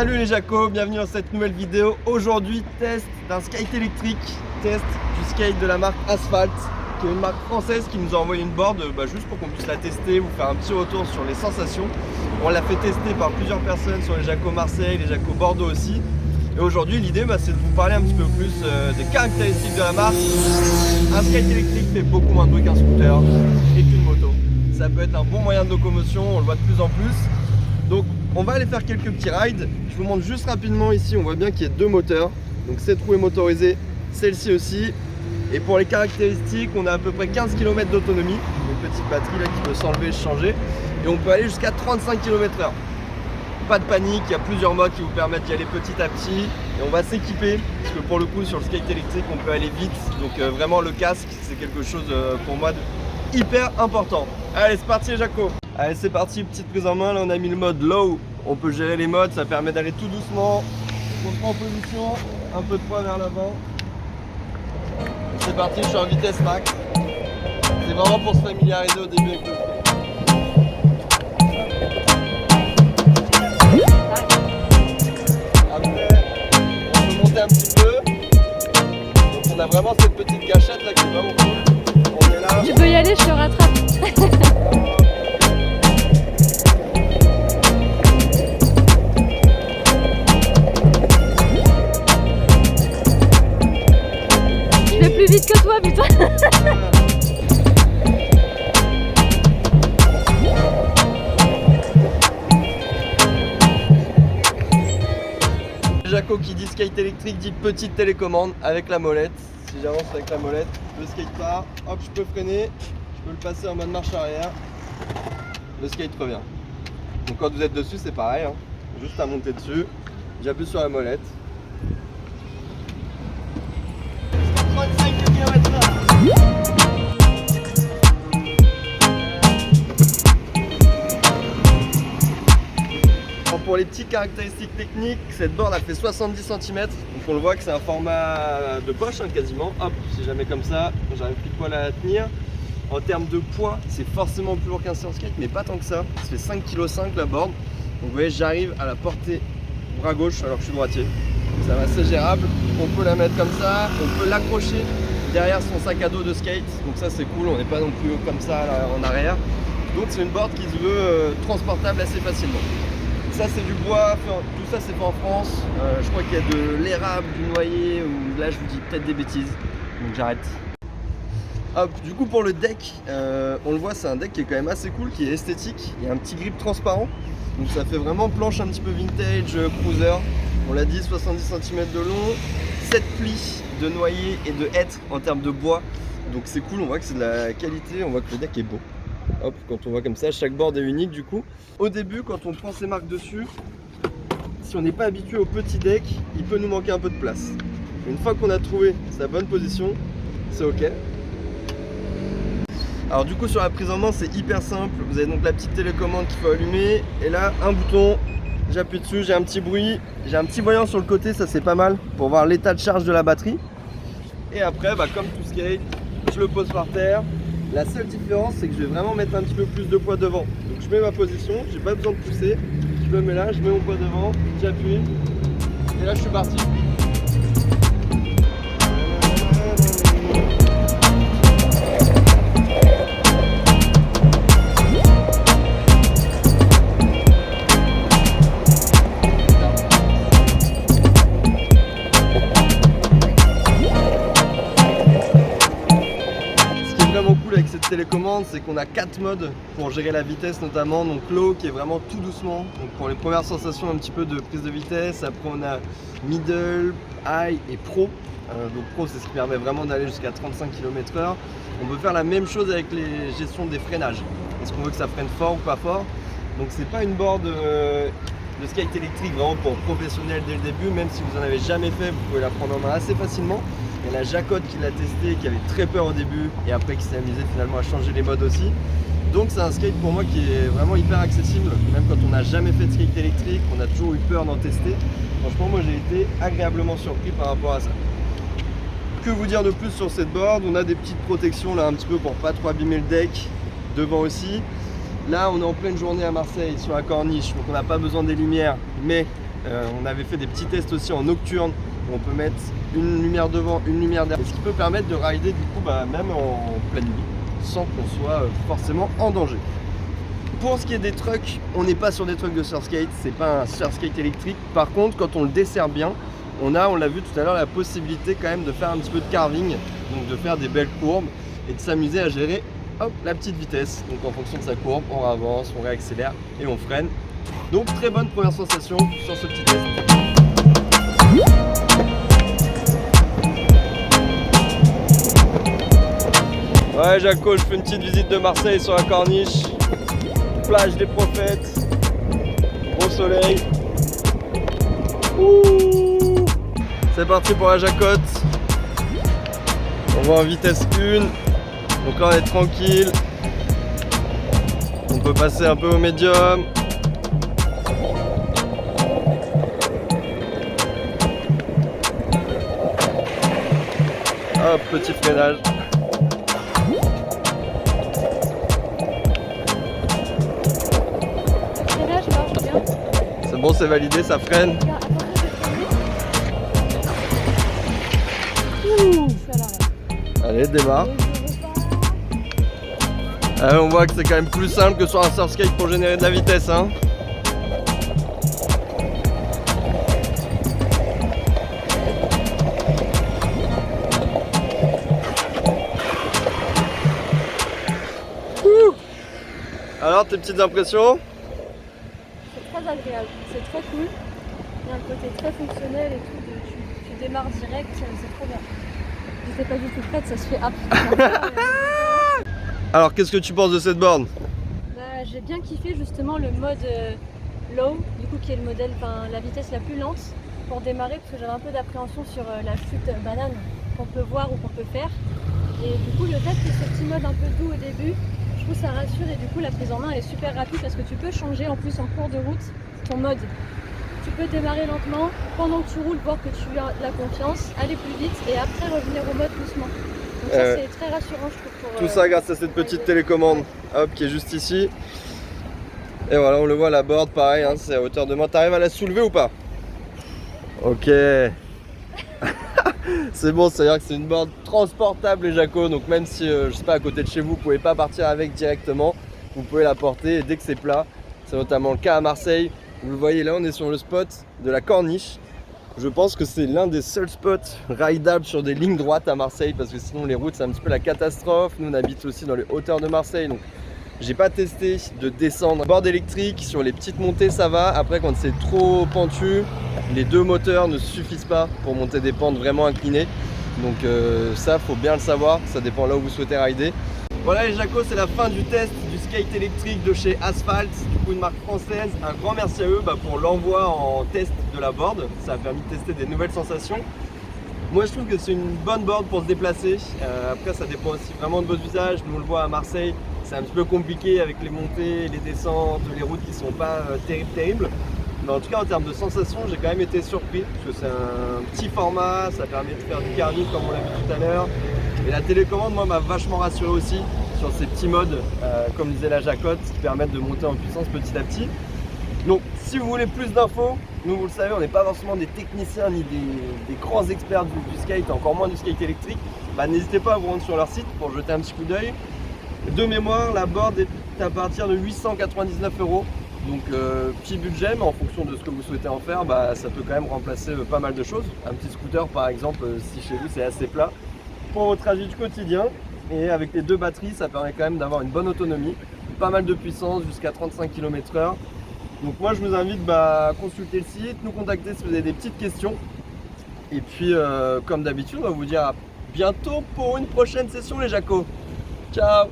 Salut les Jacos, bienvenue dans cette nouvelle vidéo. Aujourd'hui, test d'un skate électrique, test du skate de la marque Asphalt, qui est une marque française qui nous a envoyé une board juste pour qu'on puisse la tester, vous faire un petit retour sur les sensations. On l'a fait tester par plusieurs personnes sur les Jacos Marseille, les Jacos Bordeaux aussi. Et aujourd'hui, l'idée c'est de vous parler un petit peu plus des caractéristiques de la marque. Un skate électrique fait beaucoup moins de bruit qu'un scooter et qu'une moto. Ça peut être un bon moyen de locomotion, on le voit de plus en plus. Donc on va aller faire quelques petits rides. Je vous montre juste rapidement ici, on voit bien qu'il y a deux moteurs. Donc cette roue est motorisée, celle-ci aussi. Et pour les caractéristiques, on a à peu près 15 km d'autonomie. Une petite batterie là qui peut s'enlever et se changer. Et on peut aller jusqu'à 35 km/h. Pas de panique, il y a plusieurs modes qui vous permettent d'y aller petit à petit. Et on va s'équiper, parce que pour le coup sur le skate électrique on peut aller vite. Donc vraiment le casque c'est quelque chose pour moi de hyper important. Allez c'est parti les Jacos. Allez c'est parti, petite prise en main, là on a mis le mode low. On peut gérer les modes, ça permet d'aller tout doucement. On se prend en position, un peu de poids vers l'avant. C'est parti, je suis en vitesse max. C'est vraiment pour se familiariser au début avec le skate. Un petit peu, donc on a vraiment cette petite gâchette là qui est vraiment cool. On est là. Tu peux y aller, je te rattrape. Je vais plus vite que toi, putain. Jaco qui dit skate électrique dit petite télécommande avec la molette. Si j'avance avec la molette, le skate part, hop je peux freiner, je peux le passer en mode marche arrière, le skate revient. Donc quand vous êtes dessus c'est pareil, juste à monter dessus, j'appuie sur la molette. 35 km/h. Pour les petites caractéristiques techniques, cette board a fait 70 cm, donc on le voit que c'est un format de poche quasiment. Hop, si jamais comme ça, j'arrive plus de poil à la tenir. En termes de poids, c'est forcément plus lourd qu'un surf skate, mais pas tant que ça. Ça fait 5,5 kg la board. Donc vous voyez, j'arrive à la porter bras gauche alors que je suis droitier. Ça va, c'est gérable. On peut la mettre comme ça, on peut l'accrocher derrière son sac à dos de skate. Donc ça c'est cool, on n'est pas non plus comme ça là, en arrière. Donc c'est une board qui se veut transportable assez facilement. Ça c'est du bois, tout ça c'est fait en France. Je crois qu'il y a de l'érable, du noyer, ou là je vous dis peut-être des bêtises, donc j'arrête. Hop, du coup pour le deck, on le voit c'est un deck qui est quand même assez cool, qui est esthétique. Il y a un petit grip transparent, donc ça fait vraiment planche un petit peu vintage, cruiser. On l'a dit, 70 cm de long, 7 plis de noyer et de hêtre en termes de bois. Donc c'est cool, on voit que c'est de la qualité, on voit que le deck est beau. Hop, quand on voit comme ça, chaque board est unique du coup. Au début, quand on prend ces marques dessus, si on n'est pas habitué au petit deck, il peut nous manquer un peu de place. Une fois qu'on a trouvé sa bonne position, c'est ok. Alors du coup sur la prise en main c'est hyper simple. Vous avez donc la petite télécommande qu'il faut allumer. Et là, un bouton, j'appuie dessus, j'ai un petit bruit. J'ai un petit voyant sur le côté, ça c'est pas mal pour voir l'état de charge de la batterie. Et après, comme tout skate, je le pose par terre. La seule différence, c'est que je vais vraiment mettre un petit peu plus de poids devant. Donc je mets ma position, j'ai pas besoin de pousser. Je me mets là, je mets mon poids devant, j'appuie. Et là, je suis parti. Avec cette télécommande, c'est qu'on a 4 modes pour gérer la vitesse notamment. Donc low qui est vraiment tout doucement, donc pour les premières sensations un petit peu de prise de vitesse. Après on a middle, high et pro. Donc pro c'est ce qui permet vraiment d'aller jusqu'à 35 km/h. On peut faire la même chose avec les gestions des freinages. Est-ce qu'on veut que ça freine fort ou pas fort? Donc c'est pas une board de skate électrique vraiment pour professionnels dès le début. Même si vous en avez jamais fait, vous pouvez la prendre en main assez facilement. Il y a la Jacotte qui l'a testé, qui avait très peur au début et après qui s'est amusé finalement à changer les modes aussi. Donc c'est un skate pour moi qui est vraiment hyper accessible, même quand on n'a jamais fait de skate électrique, on a toujours eu peur d'en tester. Franchement moi j'ai été agréablement surpris par rapport à ça. Que vous dire de plus sur cette board? On a des petites protections là un petit peu pour pas trop abîmer le deck, devant aussi. Là on est en pleine journée à Marseille sur la corniche, donc on n'a pas besoin des lumières, mais On avait fait des petits tests aussi en nocturne où on peut mettre une lumière devant, une lumière derrière. Ce qui peut permettre de rider du coup même en pleine nuit sans qu'on soit forcément en danger. Pour ce qui est des trucks, on n'est pas sur des trucks de surskate, c'est pas un surskate électrique. Par contre, quand on le dessert bien, on l'a vu tout à l'heure, la possibilité quand même de faire un petit peu de carving, donc de faire des belles courbes et de s'amuser à gérer la petite vitesse. Donc en fonction de sa courbe, on avance, on réaccélère et on freine. Donc très bonne première sensation sur ce petit test. Ouais Jaco, je fais une petite visite de Marseille sur la corniche. Plage des Prophètes. Gros soleil. Ouh. C'est parti pour la Jacotte. On va en vitesse 1. Donc là on est tranquille. On peut passer un peu au médium. Hop, petit freinage. C'est bon, c'est validé, ça freine. Allez, démarre. On voit que c'est quand même plus simple que sur un surskate pour générer de la vitesse, hein. Alors, tes petites impressions? C'est très agréable, c'est très cool. Il y a un côté très fonctionnel et tout. Tu démarres direct, c'est trop bien. J'étais pas du tout prête, ça se fait absolument. Alors, qu'est-ce que tu penses de cette borne? J'ai bien kiffé justement le mode low, du coup qui est le modèle, la vitesse la plus lente pour démarrer, parce que j'avais un peu d'appréhension sur la chute banane qu'on peut voir ou qu'on peut faire. Et du coup, le fait que ce petit mode un peu doux au début, je trouve ça rassure et du coup la prise en main elle est super rapide parce que tu peux changer en plus en cours de route ton mode. Tu peux démarrer lentement, pendant que tu roules, voir que tu as de la confiance, aller plus vite et après revenir au mode doucement. Donc ça c'est très rassurant je trouve. Pour, tout ça grâce à cette petite télécommande, hop, qui est juste ici. Et voilà, on le voit, la board pareil, hein, c'est à hauteur de main. T'arrives à la soulever ou pas? Ok. C'est bon, c'est-à-dire que c'est une board transportable les Jaco, donc même si je sais pas, à côté de chez vous, vous pouvez pas partir avec directement, vous pouvez la porter dès que c'est plat. C'est notamment le cas à Marseille. Vous le voyez là, on est sur le spot de la Corniche. Je pense que c'est l'un des seuls spots ridables sur des lignes droites à Marseille, parce que sinon les routes c'est un petit peu la catastrophe. Nous on habite aussi dans les hauteurs de Marseille, donc j'ai pas testé de descendre. Board électrique, sur les petites montées ça va. Après quand c'est trop pentu, les deux moteurs ne suffisent pas pour monter des pentes vraiment inclinées. Donc ça faut bien le savoir, ça dépend là où vous souhaitez rider. Voilà les Jaco, c'est la fin du test du skate électrique de chez Asphalt, du coup une marque française. Un grand merci à eux pour l'envoi en test de la board, ça a permis de tester des nouvelles sensations. Moi je trouve que c'est une bonne board pour se déplacer, après ça dépend aussi vraiment de votre usage. Nous on le voit à Marseille, c'est un petit peu compliqué avec les montées, les descentes, les routes qui sont pas terribles. Mais en tout cas en termes de sensations, j'ai quand même été surpris parce que c'est un petit format, ça permet de faire du carving comme on l'a vu tout à l'heure. Et la télécommande moi m'a vachement rassuré aussi sur ces petits modes, comme disait la Jacotte, qui permettent de monter en puissance petit à petit. Donc si vous voulez plus d'infos, nous vous le savez, on n'est pas forcément des techniciens ni des grands experts du skate, encore moins du skate électrique. N'hésitez pas à vous rendre sur leur site pour jeter un petit coup d'œil. De mémoire, la board est à partir de 899 €. Donc petit budget, mais en fonction de ce que vous souhaitez en faire, ça peut quand même remplacer pas mal de choses. Un petit scooter par exemple, si chez vous c'est assez plat, pour votre trajet du quotidien. Et avec les deux batteries, ça permet quand même d'avoir une bonne autonomie, pas mal de puissance, jusqu'à 35 km/h. Donc moi je vous invite à consulter le site, nous contacter si vous avez des petites questions. Et puis comme d'habitude, on va vous dire à bientôt pour une prochaine session les Jaco. Ciao.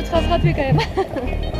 de te rattraper quand même.